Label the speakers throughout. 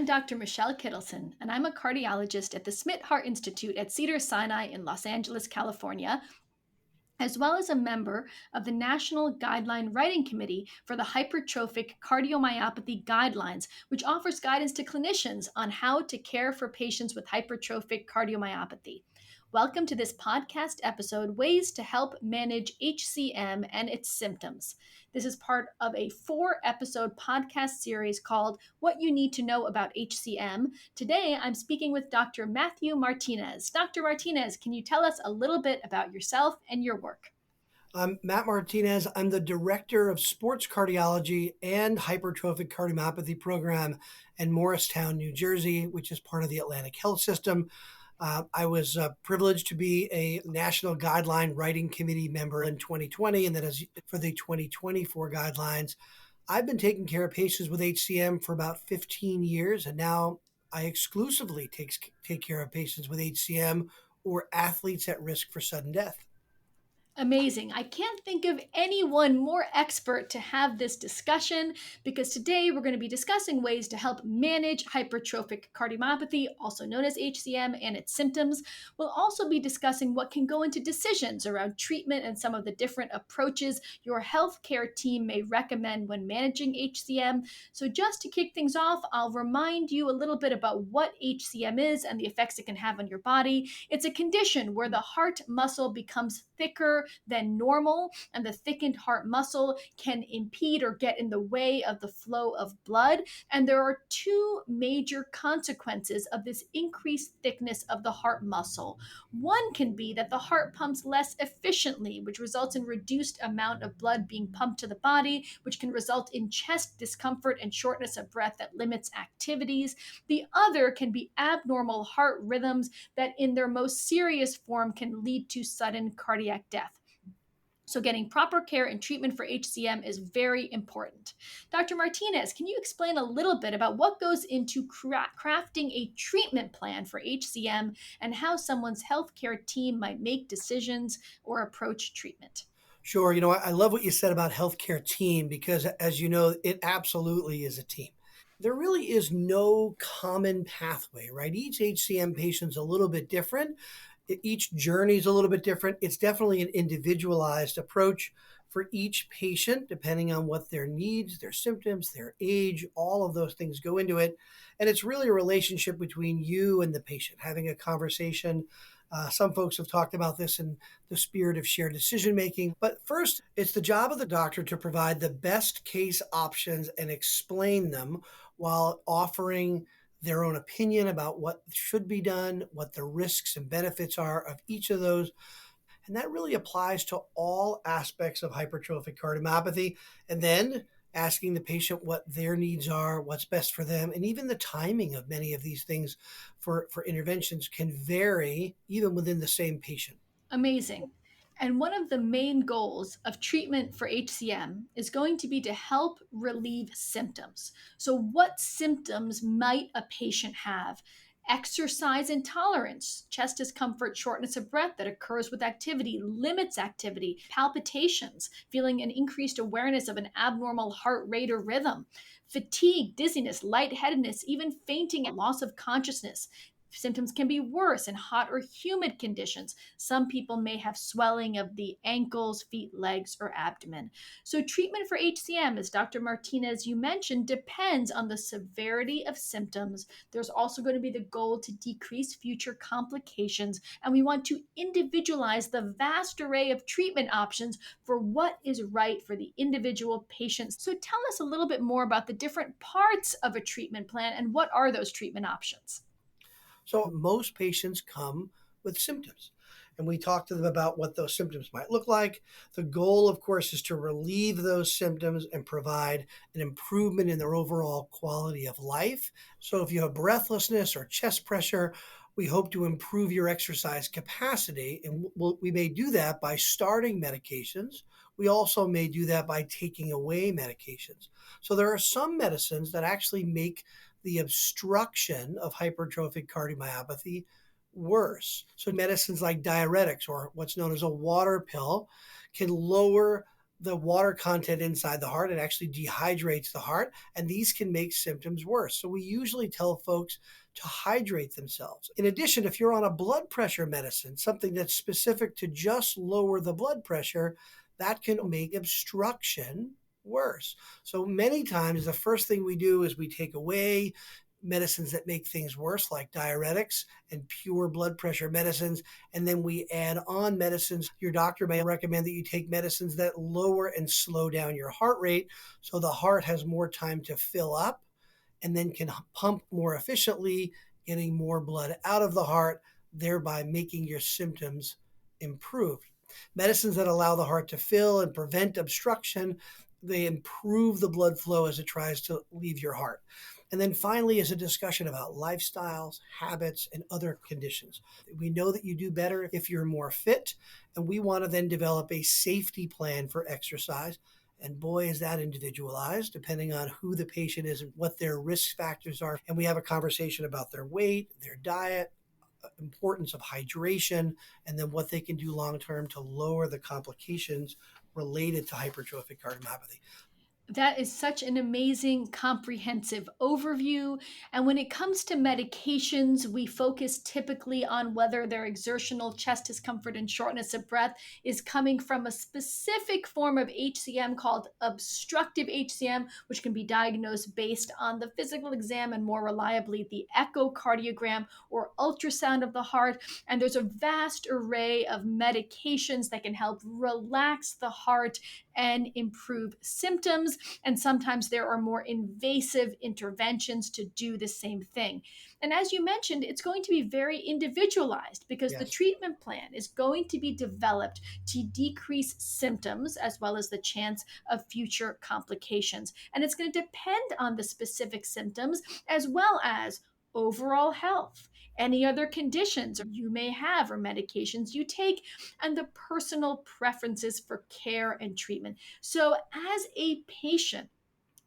Speaker 1: Dr. Michelle Kittleson, and I'm a cardiologist at the Smith Heart Institute at Cedars-Sinai in Los Angeles, California, as well as a member of the National Guideline Writing Committee for the Hypertrophic Cardiomyopathy Guidelines, which offers guidance to clinicians on how to care for patients with hypertrophic cardiomyopathy. Welcome to this podcast episode, Ways to Help Manage HCM and Its Symptoms. This is part of a 4-episode podcast series called What You Need to Know About HCM. Today, I'm speaking with Dr. Matthew Martinez. Dr. Martinez, can you tell us a little bit about yourself and your work?
Speaker 2: I'm Matt Martinez. I'm the Director of Sports Cardiology and Hypertrophic Cardiomyopathy Program in Morristown, New Jersey, which is part of the Atlantic Health System. I was privileged to be a National Guideline Writing Committee member in 2020, and then as for the 2024 guidelines. I've been taking care of patients with HCM for about 15 years, and now I exclusively take care of patients with HCM or athletes at risk for sudden death.
Speaker 1: Amazing. I can't think of anyone more expert to have this discussion because today we're going to be discussing ways to help manage hypertrophic cardiomyopathy, also known as HCM, and its symptoms. We'll also be discussing what can go into decisions around treatment and some of the different approaches your healthcare team may recommend when managing HCM. So, just to kick things off, I'll remind you a little bit about what HCM is and the effects it can have on your body. It's a condition where the heart muscle becomes thicker than normal, and the thickened heart muscle can impede or get in the way of the flow of blood. And there are two major consequences of this increased thickness of the heart muscle. One can be that the heart pumps less efficiently, which results in reduced amount of blood being pumped to the body, which can result in chest discomfort and shortness of breath that limits activities. The other can be abnormal heart rhythms that in their most serious form can lead to sudden cardiac death. So, getting proper care and treatment for HCM is very important. Dr. Martinez, can you explain a little bit about what goes into crafting a treatment plan for HCM and how someone's healthcare team might make decisions or approach treatment?
Speaker 2: Sure. I love what you said about healthcare team because, as you know, it absolutely is a team. There really is no common pathway, right? Each HCM patient's a little bit different. Each journey is a little bit different. It's definitely an individualized approach for each patient, depending on what their needs, their symptoms, their age, all of those things go into it. And it's really a relationship between you and the patient, having a conversation. Some folks have talked about this in the spirit of shared decision making. But first, it's the job of the doctor to provide the best case options and explain them while offering their own opinion about what should be done, what the risks and benefits are of each of those. And that really applies to all aspects of hypertrophic cardiomyopathy. And then asking the patient what their needs are, what's best for them, and even the timing of many of these things for interventions can vary even within the same patient.
Speaker 1: Amazing. And one of the main goals of treatment for HCM is going to be to help relieve symptoms. So, what symptoms might a patient have? Exercise intolerance, chest discomfort, shortness of breath that occurs with activity, limits activity, palpitations, feeling an increased awareness of an abnormal heart rate or rhythm, fatigue, dizziness, lightheadedness, even fainting and loss of consciousness. Symptoms can be worse in hot or humid conditions. Some people may have swelling of the ankles, feet, legs, or abdomen. So, treatment for HCM, as Dr. Martinez, you mentioned, depends on the severity of symptoms. There's also going to be the goal to decrease future complications, and we want to individualize the vast array of treatment options for what is right for the individual patients. So, tell us a little bit more about the different parts of a treatment plan and what are those treatment options?
Speaker 2: So most patients come with symptoms, and we talk to them about what those symptoms might look like. The goal, of course, is to relieve those symptoms and provide an improvement in their overall quality of life. So if you have breathlessness or chest pressure, we hope to improve your exercise capacity, and we may do that by starting medications. We also may do that by taking away medications. So there are some medicines that actually make the obstruction of hypertrophic cardiomyopathy worse. So medicines like diuretics or what's known as a water pill can lower the water content inside the heart. It actually dehydrates the heart, and these can make symptoms worse. So we usually tell folks to hydrate themselves. In addition, if you're on a blood pressure medicine, something that's specific to just lower the blood pressure, that can make obstruction worse. So many times, the first thing we do is we take away medicines that make things worse, like diuretics and pure blood pressure medicines. And then we add on medicines. Your doctor may recommend that you take medicines that lower and slow down your heart rate so the heart has more time to fill up and then can pump more efficiently, getting more blood out of the heart, thereby making your symptoms improve. Medicines that allow the heart to fill and prevent obstruction, they improve the blood flow as it tries to leave your heart. And then finally is a discussion about lifestyles, habits, and other conditions. We know that you do better if you're more fit, and we want to then develop a safety plan for exercise. And boy, is that individualized depending on who the patient is and what their risk factors are. And we have a conversation about their weight, their diet, importance of hydration, and then what they can do long term to lower the complications related to hypertrophic cardiomyopathy.
Speaker 1: That is such an amazing, comprehensive overview. And when it comes to medications, we focus typically on whether their exertional chest discomfort and shortness of breath is coming from a specific form of HCM called obstructive HCM, which can be diagnosed based on the physical exam and more reliably the echocardiogram or ultrasound of the heart. And there's a vast array of medications that can help relax the heart and improve symptoms. And sometimes there are more invasive interventions to do the same thing. And as you mentioned, it's going to be very individualized because the
Speaker 2: Yes.
Speaker 1: treatment plan is going to be developed to decrease symptoms as well as the chance of future complications. And it's going to depend on the specific symptoms as well as overall health, any other conditions you may have or medications you take, and the personal preferences for care and treatment. So, as a patient,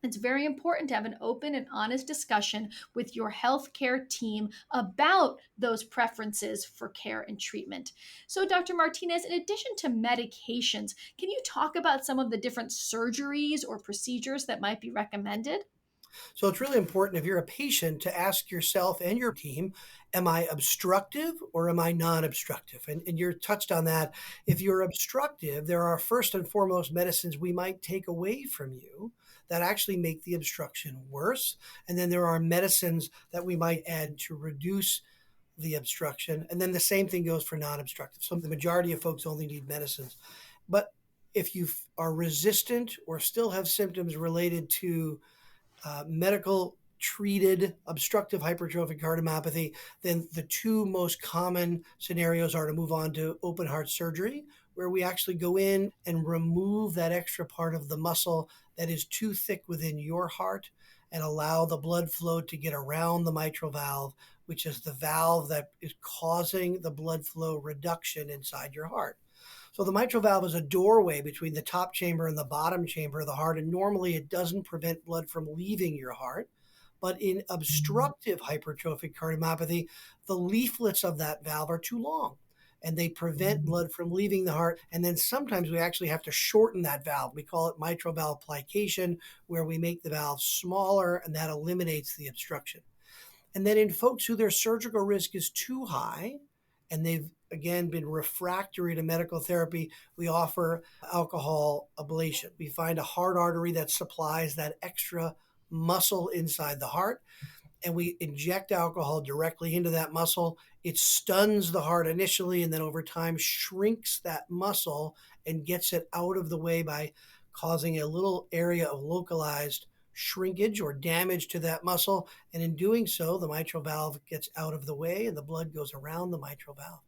Speaker 1: it's very important to have an open and honest discussion with your healthcare team about those preferences for care and treatment. So, Dr. Martinez, in addition to medications, can you talk about some of the different surgeries or procedures that might be recommended?
Speaker 2: So it's really important if you're a patient to ask yourself and your team, am I obstructive or am I non obstructive? And you're touched on that. If you're obstructive, there are first and foremost medicines we might take away from you that actually make the obstruction worse. And then there are medicines that we might add to reduce the obstruction. And then the same thing goes for non obstructive. So the majority of folks only need medicines. But if you are resistant or still have symptoms related to medical treated obstructive hypertrophic cardiomyopathy, then the two most common scenarios are to move on to open heart surgery, where we actually go in and remove that extra part of the muscle that is too thick within your heart and allow the blood flow to get around the mitral valve, which is the valve that is causing the blood flow reduction inside your heart. So the mitral valve is a doorway between the top chamber and the bottom chamber of the heart, and normally it doesn't prevent blood from leaving your heart. But in obstructive hypertrophic cardiomyopathy, the leaflets of that valve are too long and they prevent blood from leaving the heart. And then sometimes we actually have to shorten that valve. We call it mitral valve plication, where we make the valve smaller and that eliminates the obstruction. And then in folks who their surgical risk is too high and they've again been refractory to medical therapy, we offer alcohol ablation. We find a heart artery that supplies that extra muscle inside the heart, and we inject alcohol directly into that muscle. It stuns the heart initially and then over time shrinks that muscle and gets it out of the way by causing a little area of localized shrinkage or damage to that muscle. And in doing so, the mitral valve gets out of the way and the blood goes around the mitral valve.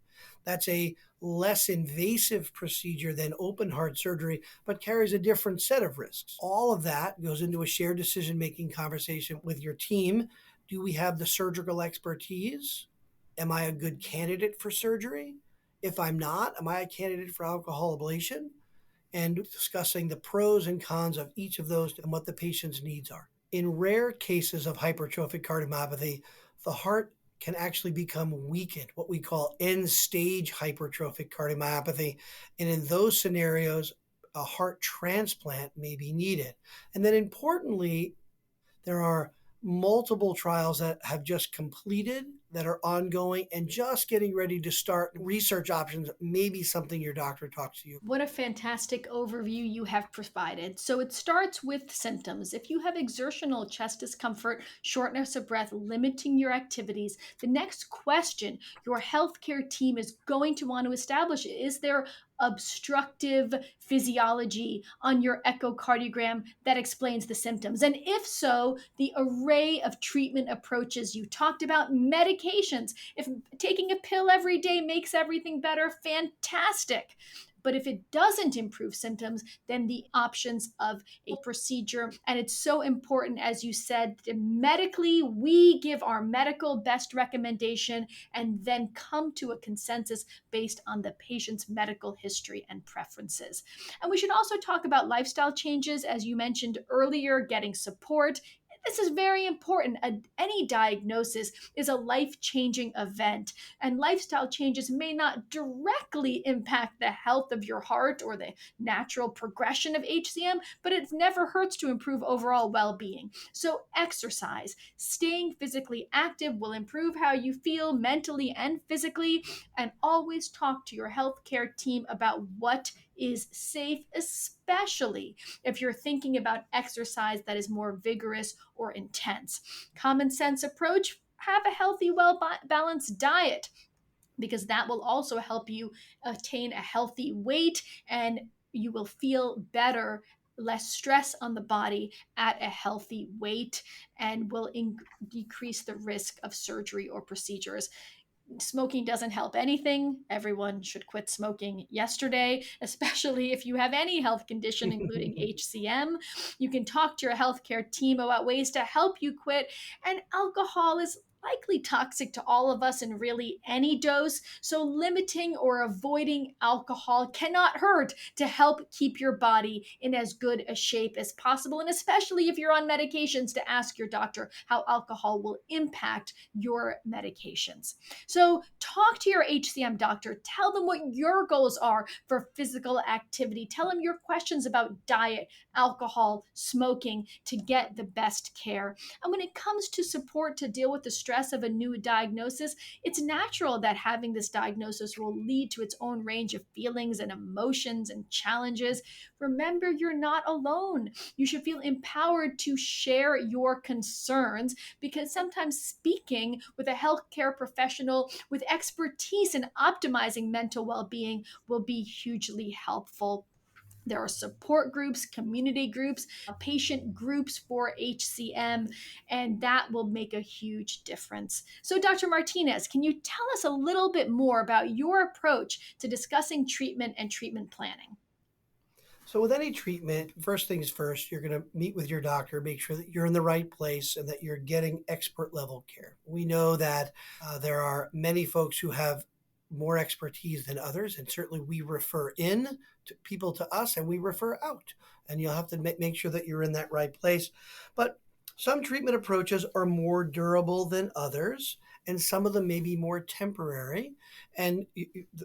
Speaker 2: That's a less invasive procedure than open heart surgery, but carries a different set of risks. All of that goes into a shared decision making conversation with your team. Do we have the surgical expertise? Am I a good candidate for surgery? If I'm not, am I a candidate for alcohol ablation? And discussing the pros and cons of each of those and what the patient's needs are. In rare cases of hypertrophic cardiomyopathy, the heart can actually become weakened, what we call end stage hypertrophic cardiomyopathy. And in those scenarios, a heart transplant may be needed. And then importantly, there are multiple trials that have just completed, that are ongoing, and just getting ready to start. Research options may be something your doctor talks to you.
Speaker 1: What a fantastic overview you have provided. So it starts with symptoms. If you have exertional chest discomfort, shortness of breath, limiting your activities, the next question your healthcare team is going to want to establish is there obstructive physiology on your echocardiogram that explains the symptoms? And if so, the array of treatment approaches you talked about, medications. If taking a pill every day makes everything better, fantastic. But if it doesn't improve symptoms, then the options of a procedure. And it's so important, as you said, medically, we give our medical best recommendation and then come to a consensus based on the patient's medical history and preferences. And we should also talk about lifestyle changes, as you mentioned earlier, getting support. This is very important. Any diagnosis is a life changing event, and lifestyle changes may not directly impact the health of your heart or the natural progression of HCM, but it never hurts to improve overall well being. So, exercise, staying physically active will improve how you feel mentally and physically, and always talk to your healthcare team about what is safe, especially if you're thinking about exercise that is more vigorous or intense. Common sense approach, have a healthy, well balanced diet, because that will also help you attain a healthy weight and you will feel better, less stress on the body at a healthy weight, and will decrease the risk of surgery or procedures. Smoking doesn't help anything. Everyone should quit smoking yesterday, especially if you have any health condition, including HCM. You can talk to your healthcare team about ways to help you quit. And alcohol is likely toxic to all of us in really any dose. So, limiting or avoiding alcohol cannot hurt to help keep your body in as good a shape as possible. And especially if you're on medications, to ask your doctor how alcohol will impact your medications. So, talk to your HCM doctor. Tell them what your goals are for physical activity. Tell them your questions about diet, alcohol, smoking to get the best care. And when it comes to support to deal with the stress of a new diagnosis, it's natural that having this diagnosis will lead to its own range of feelings and emotions and challenges. Remember, you're not alone. You should feel empowered to share your concerns, because sometimes speaking with a healthcare professional with expertise in optimizing mental well being will be hugely helpful. There are support groups, community groups, patient groups for HCM, and that will make a huge difference. So, Dr. Martinez, can you tell us a little bit more about your approach to discussing treatment and treatment planning?
Speaker 2: So, with any treatment, first things first, you're going to meet with your doctor, make sure that you're in the right place and that you're getting expert level care. We know that there are many folks who have more expertise than others, and certainly we refer in to people to us and we refer out. And you'll have to make sure that you're in that right place. But some treatment approaches are more durable than others, and some of them may be more temporary. And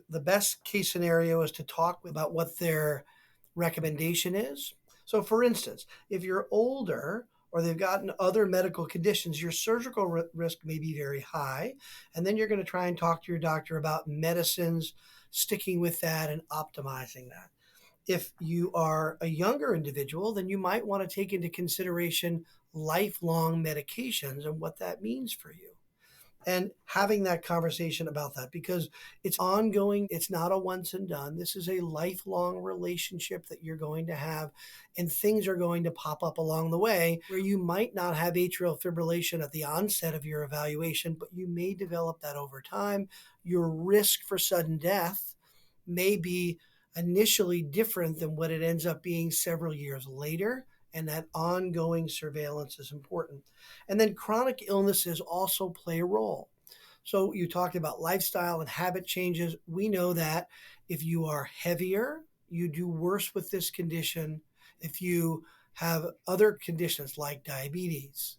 Speaker 2: the best case scenario is to talk about what their recommendation is. So, for instance, if you're older or they've gotten other medical conditions, your surgical risk may be very high. And then you're going to try and talk to your doctor about medicines, sticking with that and optimizing that. If you are a younger individual, then you might want to take into consideration lifelong medications and what that means for you, and having that conversation about that, because it's ongoing. It's not a once and done. This is a lifelong relationship that you're going to have, and things are going to pop up along the way where you might not have atrial fibrillation at the onset of your evaluation, but you may develop that over time. Your risk for sudden death may be initially different than what it ends up being several years later. And that ongoing surveillance is important. And then chronic illnesses also play a role. So you talked about lifestyle and habit changes. We know that if you are heavier, you do worse with this condition. If you have other conditions like diabetes,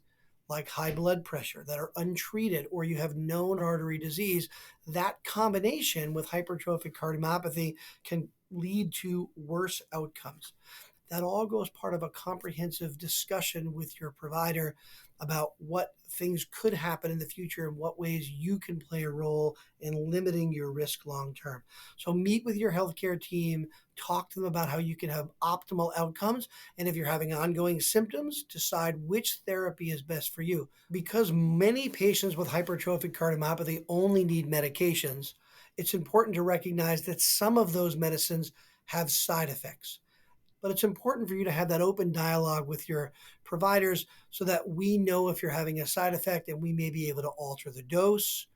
Speaker 2: like high blood pressure that are untreated, or you have known artery disease, that combination with hypertrophic cardiomyopathy can lead to worse outcomes. That all goes part of a comprehensive discussion with your provider about what things could happen in the future and what ways you can play a role in limiting your risk long term. So meet with your healthcare team, talk to them about how you can have optimal outcomes, and if you're having ongoing symptoms, decide which therapy is best for you. Because many patients with hypertrophic cardiomyopathy only need medications, it's important to recognize that some of those medicines have side effects, but it's important for you to have that open dialogue with your providers so that we know if you're having a side effect and we may be able to alter the dose,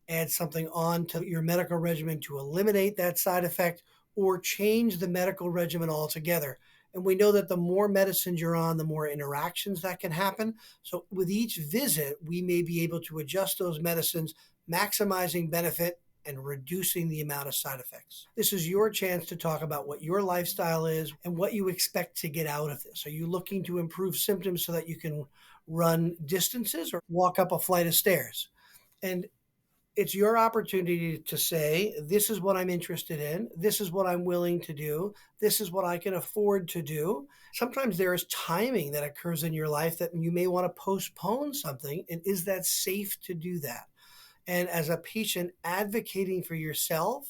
Speaker 2: add something on to your medical regimen to eliminate that side effect, or change the medical regimen altogether. And we know that the more medicines you're on, the more interactions that can happen. So with each visit, we may be able to adjust those medicines, maximizing benefit and reducing the amount of side effects. This is your chance to talk about what your lifestyle is and what you expect to get out of this. Are you looking to improve symptoms so that you can run distances or walk up a flight of stairs? And it's your opportunity to say, this is what I'm interested in. This is what I'm willing to do. This is what I can afford to do. Sometimes there is timing that occurs in your life that you may want to postpone something. And is that safe to do that? And as a patient, advocating for yourself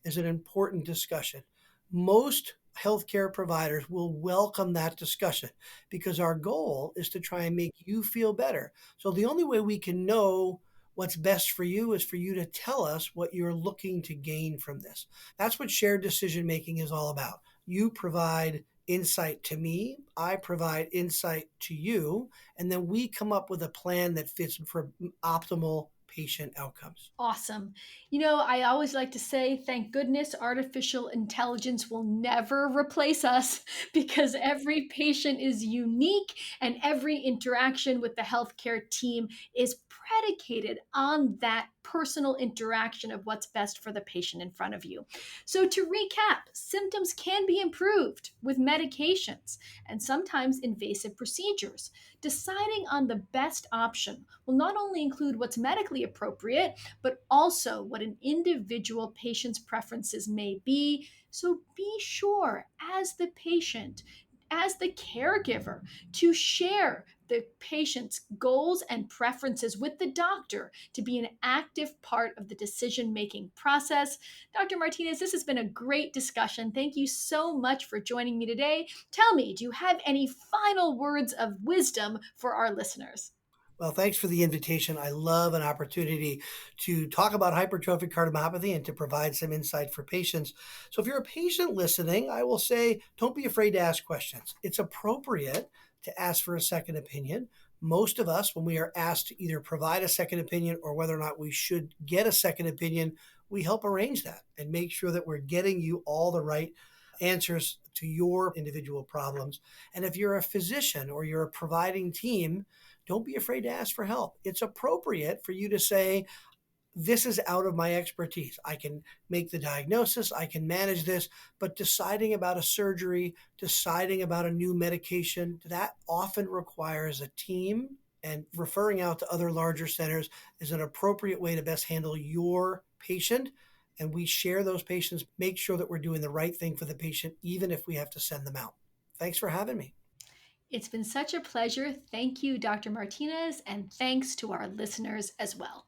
Speaker 2: is an important discussion. Most healthcare providers will welcome that discussion because our goal is to try and make you feel better. So the only way we can know what's best for you is for you to tell us what you're looking to gain from this. That's what shared decision making is all about. You provide insight to me, I provide insight to you, and then we come up with a plan that fits for optimal patient outcomes.
Speaker 1: Awesome. I always like to say, thank goodness artificial intelligence will never replace us because every patient is unique and every interaction with the healthcare team is predicated on that personal interaction of what's best for the patient in front of you. So, to recap, symptoms can be improved with medications and sometimes invasive procedures. Deciding on the best option will not only include what's medically appropriate, but also what an individual patient's preferences may be. So be sure, as the patient, as the caregiver, to share the patient's goals and preferences with the doctor to be an active part of the decision making process. Dr. Martinez, this has been a great discussion. Thank you so much for joining me today. Tell me, do you have any final words of wisdom for our listeners?
Speaker 2: Well, thanks for the invitation. I love an opportunity to talk about hypertrophic cardiomyopathy and to provide some insight for patients. So, if you're a patient listening, I will say don't be afraid to ask questions. It's appropriate to ask for a second opinion. Most of us, when we are asked to either provide a second opinion or whether or not we should get a second opinion, we help arrange that and make sure that we're getting you all the right answers to your individual problems. And if you're a physician or you're a providing team, don't be afraid to ask for help. It's appropriate for you to say, this is out of my expertise. I can make the diagnosis, I can manage this, but deciding about a surgery, deciding about a new medication, that often requires a team, and referring out to other larger centers is an appropriate way to best handle your patient. And we share those patients, make sure that we're doing the right thing for the patient, even if we have to send them out. Thanks for having me.
Speaker 1: It's been such a pleasure. Thank you, Dr. Martinez, and thanks to our listeners as well.